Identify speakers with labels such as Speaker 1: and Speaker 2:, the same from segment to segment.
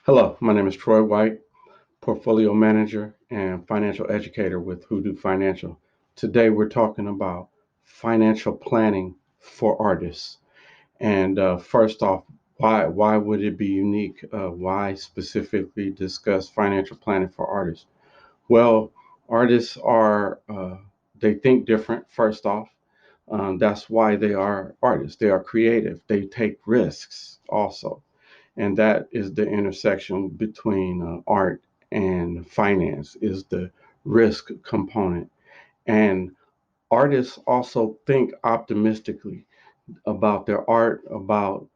Speaker 1: Hello, my name is Troy White, portfolio manager and financial educator with Hoodoo Financial. Today we're talking about financial planning for artists. And first off, why would it be unique? Why specifically discuss financial planning for artists? Well, artists are they think different. First off, that's why they are artists. They are creative. They take risks also, and that is the intersection between art and finance is the risk component. And artists also think optimistically about their art, about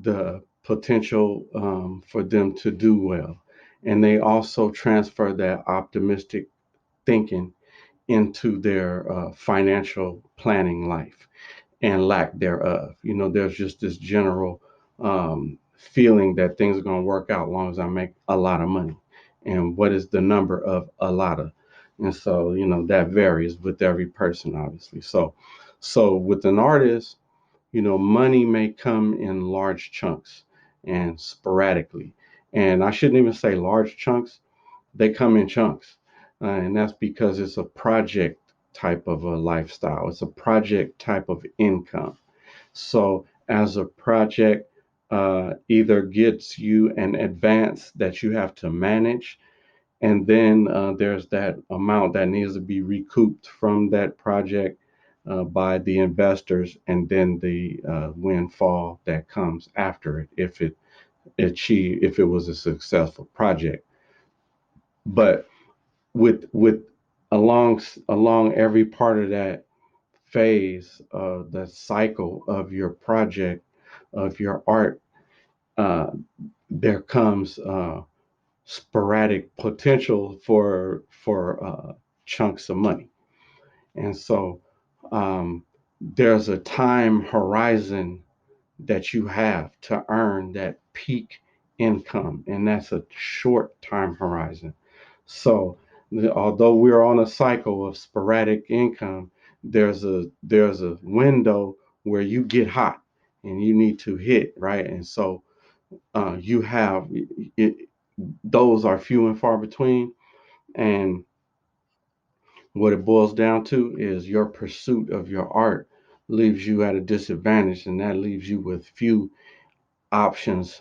Speaker 1: the potential for them to do well, and they also transfer that optimistic thinking into their financial planning life and lack thereof. There's just this general feeling that things are going to work out as long as I make a lot of money. And what is the number of a lot of? And so, that varies with every person, obviously. So with an artist, money may come in large chunks and sporadically. And I shouldn't even say large chunks, they come in chunks. And that's because it's a project type of a lifestyle, it's a project type of income. So, as a project either gets you an advance that you have to manage, and then there's that amount that needs to be recouped from that project by the investors, and then the windfall that comes after it if it was a successful project. But with along every part of that phase of the cycle of your project, of your art, uh, there comes sporadic potential for chunks of money. And so there's a time horizon that you have to earn that peak income, and that's a short time horizon. So, although we're on a cycle of sporadic income, there's a window where you get hot and you need to hit right, and so you have it. Those are few and far between, and what it boils down to is your pursuit of your art leaves you at a disadvantage, and that leaves you with few options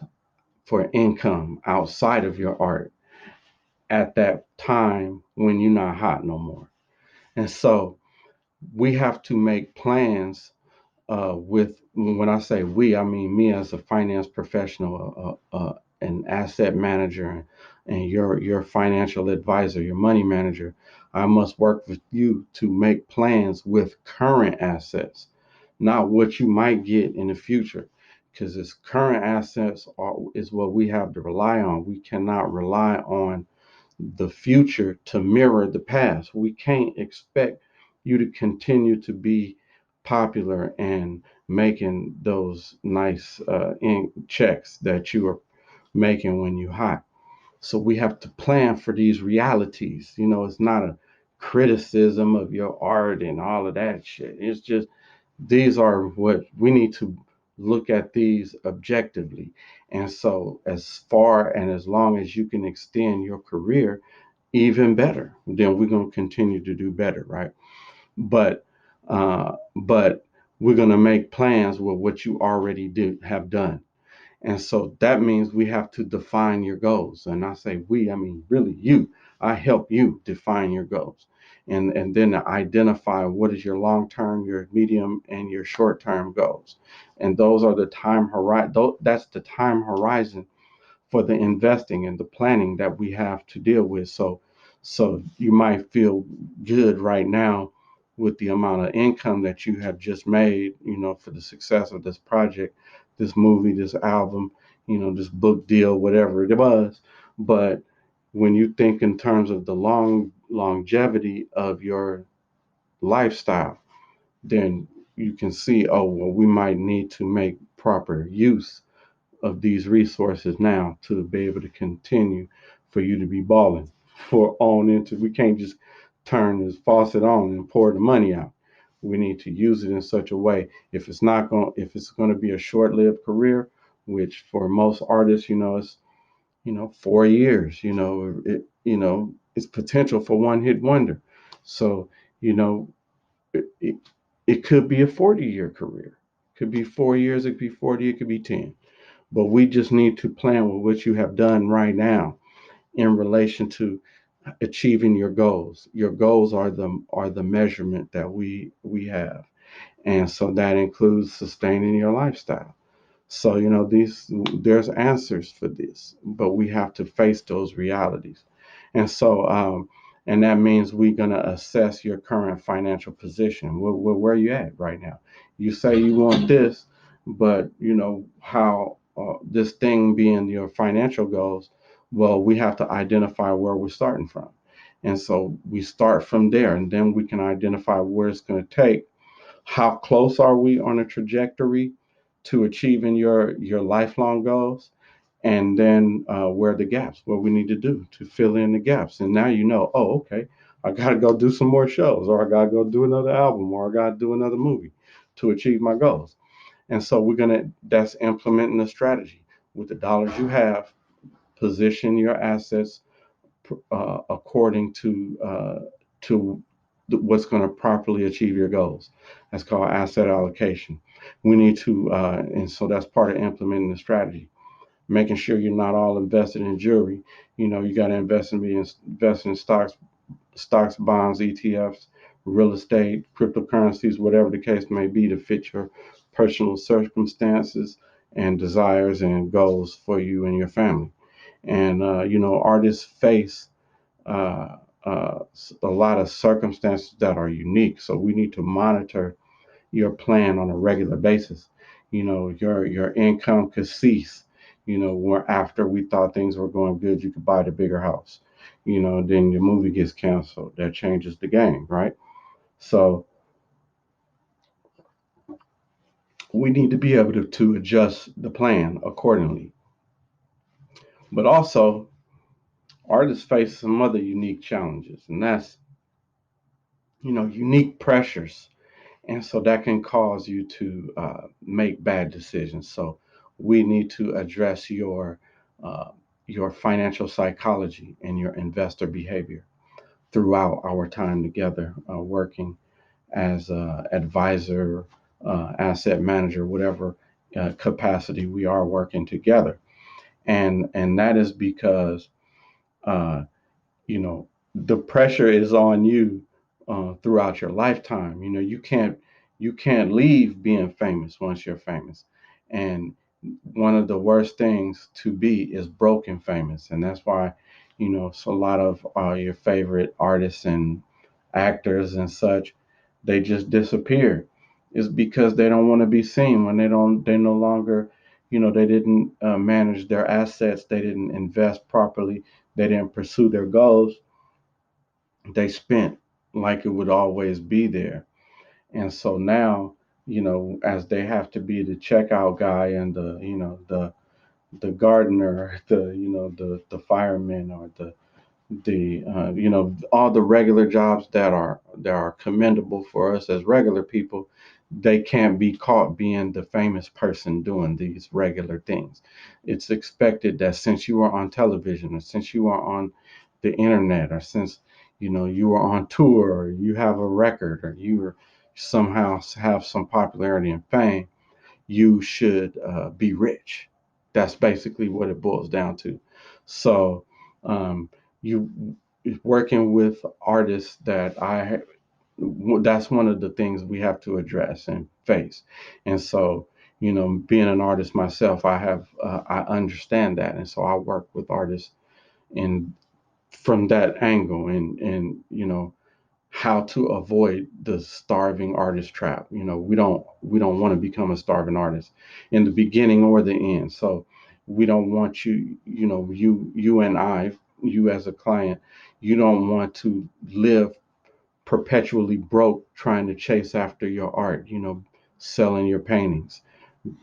Speaker 1: for income outside of your art at that time when you're not hot no more. And so we have to make plans with, when I say we, I mean me as a finance professional, an asset manager, and your financial advisor, your money manager. I must work with you to make plans with current assets, not what you might get in the future, because it's current assets is what we have to rely on. We cannot rely on the future to mirror the past. We can't expect you to continue to be popular and making those nice checks that you are making when you hot. So we have to plan for these realities. It's not a criticism of your art and all of that shit. It's just these are what we need to look at these objectively. And so, as far and as long as you can extend your career, even better, then we're going to continue to do better, right? But we're going to make plans with what you already have done. And so that means we have to define your goals. And I say we, I mean really you. I help you define your goals. And then identify what is your long term, your medium, and your short term goals. And those are the time horizon. That's the time horizon for the investing and the planning that we have to deal with. So you might feel good right now with the amount of income that you have just made, for the success of this project, this movie, this album, this book deal, whatever it was. But when you think in terms of the longevity of your lifestyle, then you can see, oh, well, we might need to make proper use of these resources now to be able to continue for you to be balling for on into. We can't just turn this faucet on and pour the money out. We need to use it in such a way. If it's going to be a short-lived career, which for most artists, 4 years. It's potential for one hit wonder. So, you know, it, it, it could be a 40-year career. It could be 4 years, it could be 40, it could be 10. But we just need to plan with what you have done right now in relation to achieving your goals. Your goals are the measurement that we have. And so that includes sustaining your lifestyle. So, there's answers for this, but we have to face those realities. And so, and that means we're going to assess your current financial position. Where are you at right now? You say you want this, but how this thing being your financial goals, well, we have to identify where we're starting from. And so we start from there, and then we can identify where it's going to take. How close are we on a trajectory to achieving your lifelong goals? And then where are the gaps, what we need to do to fill in the gaps. And now oh, okay, I got to go do some more shows, or I got to go do another album, or I got to do another movie to achieve my goals. And so that's implementing the strategy. With the dollars you have, position your assets according to what's going to properly achieve your goals. That's called asset allocation. We need to, and so that's part of implementing the strategy. Making sure you're not all invested in jewelry. You got to invest in stocks, bonds, ETFs, real estate, cryptocurrencies, whatever the case may be, to fit your personal circumstances and desires and goals for you and your family. And artists face uh, a lot of circumstances that are unique. So we need to monitor your plan on a regular basis. Your income could cease. Where after we thought things were going good, you could buy the bigger house. Then the movie gets canceled. That changes the game, right? So we need to be able to adjust the plan accordingly. But also, artists face some other unique challenges, and that's unique pressures. And so that can cause you to make bad decisions. So we need to address uh, your financial psychology and your investor behavior throughout our time together, working as advisor, asset manager, whatever capacity we are working together. And that is because uh, the pressure is on you throughout your lifetime. You can't leave being famous once you're famous. And one of the worst things to be is broken famous. And that's why so a lot of your favorite artists and actors and such, they just disappeared. It's because they don't want to be seen. When they no longer, they didn't manage their assets, they didn't invest properly, they didn't pursue their goals. They spent like it would always be there. And so now, as they have to be the checkout guy and the gardener, the fireman, or the all the regular jobs that are commendable for us as regular people, they can't be caught being the famous person doing these regular things. It's expected that since you are on television, or since you are on the internet, or since you are on tour, or you have a record, or somehow have some popularity and fame, you should be rich. That's basically what it boils down to. So, you working with artists that's one of the things we have to address and face. And so, being an artist myself, I understand that, and so I work with artists in from that angle, and how to avoid the starving artist trap. We don't want to become a starving artist in the beginning or the end. So we don't want you and you as a client, you don't want to live perpetually broke trying to chase after your art, selling your paintings,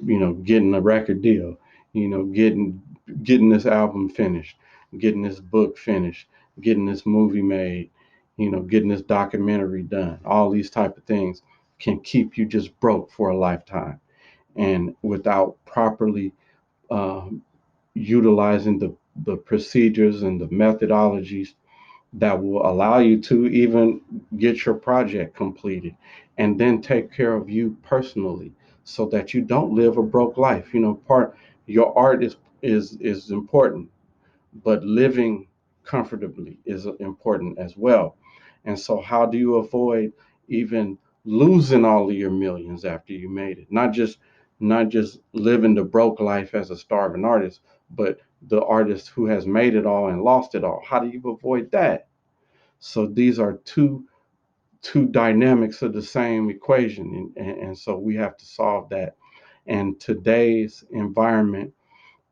Speaker 1: getting a record deal, getting this album finished, getting this book finished, getting this movie made, getting this documentary done. All these type of things can keep you just broke for a lifetime, and without properly uh, utilizing the procedures and the methodologies that will allow you to even get your project completed, and then take care of you personally so that you don't live a broke life. Part your art is important, but living comfortably is important as well. And so how do you avoid even losing all of your millions after you made it? Not just living the broke life as a starving artist, but the artist who has made it all and lost it all. How do you avoid that? So these are two dynamics of the same equation, and so we have to solve that. And today's environment,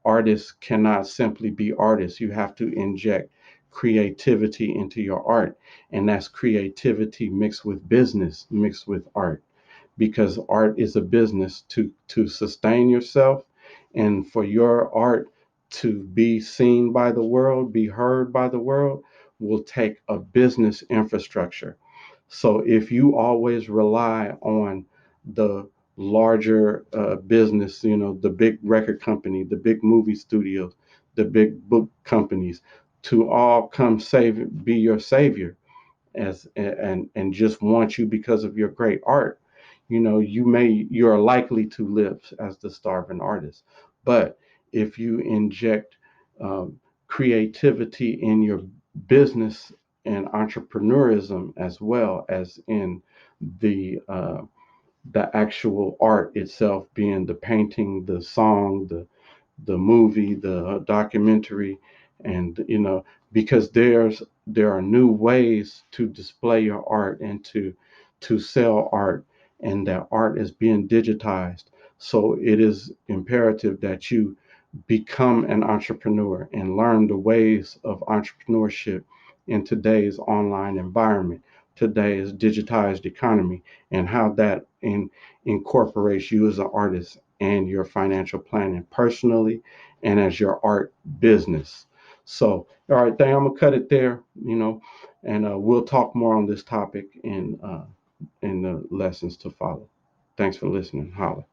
Speaker 1: artists cannot simply be artists. You have to inject creativity into your art, and that's creativity mixed with business, mixed with art, because art is a business. To sustain yourself and for your art to be seen by the world, be heard by the world, will take a business infrastructure. So if you always rely on the larger business, the big record company, the big movie studios, the big book companies, to all come save, be your savior, as and just want you because of your great art, you're likely to live as the starving artist. But if you inject creativity in your business and entrepreneurism, as well as in the actual art itself, being the painting, the song, the movie, the documentary, and because there are new ways to display your art and to sell art, and that art is being digitized. So it is imperative that you become an entrepreneur and learn the ways of entrepreneurship in today's online environment, today's digitized economy, and how that incorporates you as an artist and your financial planning personally and as your art business. So, all right, I'm gonna cut it there, and we'll talk more on this topic in the lessons to follow. Thanks for listening. Holla.